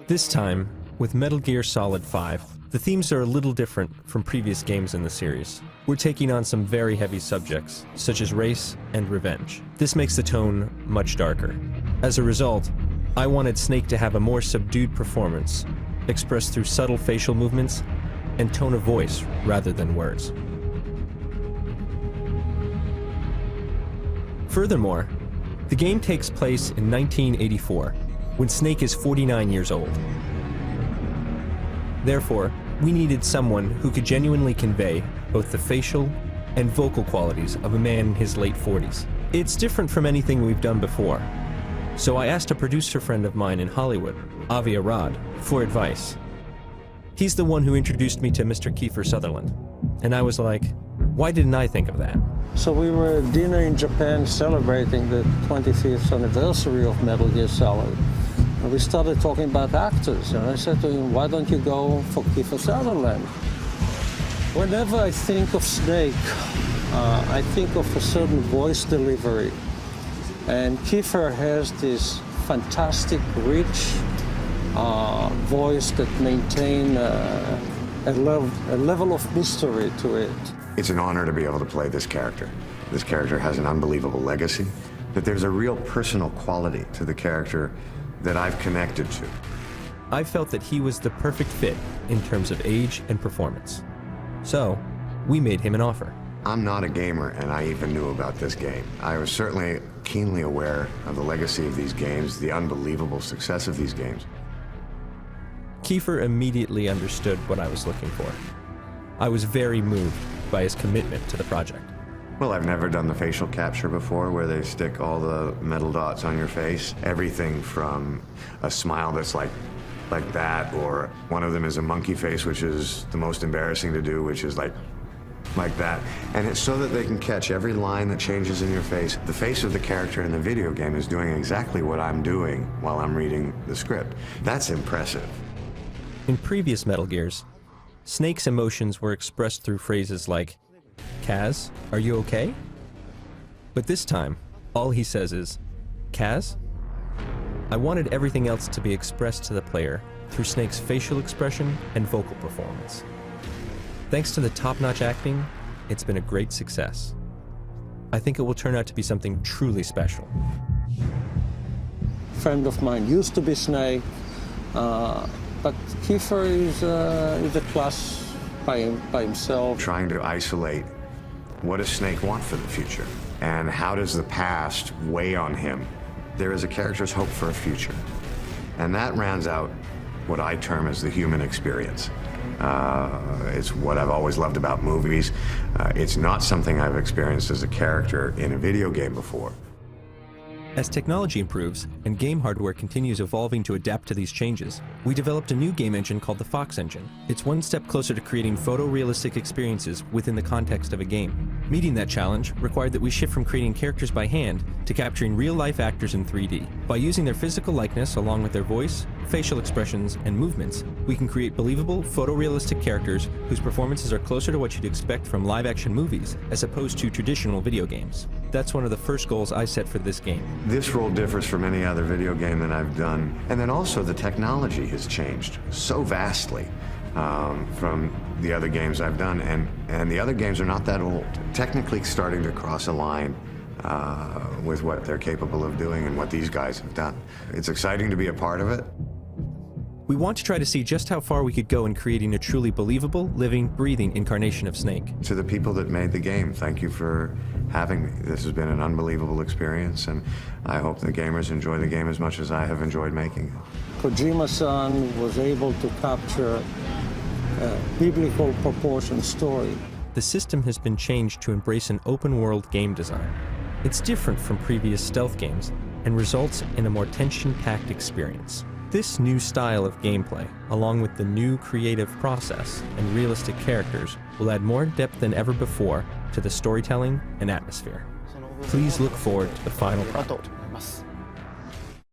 This time, with Metal Gear Solid 5, the themes are a little different from previous games in the series. We're taking on some very heavy subjects, such as race and revenge. This makes the tone much darker. As a result, I wanted Snake to have a more subdued performance, expressed through subtle facial movements and tone of voice rather than words. Furthermore, the game takes place in 1984, when Snake is 49 years old. Therefore, we needed someone who could genuinely convey both the facial and vocal qualities of a man in his late 40s. It's different from anything we've done before, so I asked a producer friend of mine in Hollywood, Avi Arad, for advice. He's the one who introduced me to Mr. Kiefer Sutherland, and I was like, why didn't I think of that? So we were at dinner in Japan celebrating the 25th anniversary of Metal Gear Solid. And we started talking about actors, and I said to him, why don't you go for Kiefer Sutherland? Whenever I think of Snake, I think of a certain voice delivery. And Kiefer has this fantastic, rich voice that maintains a level of mystery to it. It's an honor to be able to play this character. This character has an unbelievable legacy, but there's a real personal quality to the character that I've connected to. I felt that he was the perfect fit in terms of age and performance. So, we made him an offer. I'm not a gamer, and I even knew about this game. I was certainly keenly aware of the legacy of these games, the unbelievable success of these games. Kiefer immediately understood what I was looking for. I was very moved by his commitment to the project. Well, I've never done the facial capture before, where they stick all the metal dots on your face. Everything from a smile that's like that, or one of them is a monkey face, which is the most embarrassing to do, which is like that. And it's so that they can catch every line that changes in your face. The face of the character in the video game is doing exactly what I'm doing while I'm reading the script. That's impressive. In previous Metal Gears, Snake's emotions were expressed through phrases like, Kaz, are you okay? But this time, all he says is, Kaz? I wanted everything else to be expressed to the player through Snake's facial expression and vocal performance. Thanks to the top-notch acting, it's been a great success. I think it will turn out to be something truly special. A friend of mine used to be Snake, but Kiefer is a class by himself. Trying to isolate what does Snake want for the future, and how does the past weigh on him? There is a character's hope for a future, and that rounds out what I term as the human experience. It's what I've always loved about movies. It's not something I've experienced as a character in a video game before. As technology improves and game hardware continues evolving to adapt to these changes, we developed a new game engine called the Fox Engine. It's one step closer to creating photorealistic experiences within the context of a game. Meeting that challenge required that we shift from creating characters by hand to capturing real-life actors in 3D. By using their physical likeness along with their voice, facial expressions, and movements, we can create believable, photorealistic characters whose performances are closer to what you'd expect from live-action movies as opposed to traditional video games. That's one of the first goals I set for this game. This role differs from any other video game that I've done. And then also the technology has changed so vastly from the other games I've done. And the other games are not that old. Technically starting to cross a line with what they're capable of doing and what these guys have done. It's exciting to be a part of it. We want to try to see just how far we could go in creating a truly believable, living, breathing incarnation of Snake. To the people that made the game, thank you for having me. This has been an unbelievable experience, and I hope the gamers enjoy the game as much as I have enjoyed making it. Kojima-san was able to capture a biblical proportion story. The system has been changed to embrace an open-world game design. It's different from previous stealth games and results in a more tension-packed experience. This new style of gameplay, along with the new creative process and realistic characters, will add more depth than ever before to the storytelling and atmosphere. Please look forward to the final product.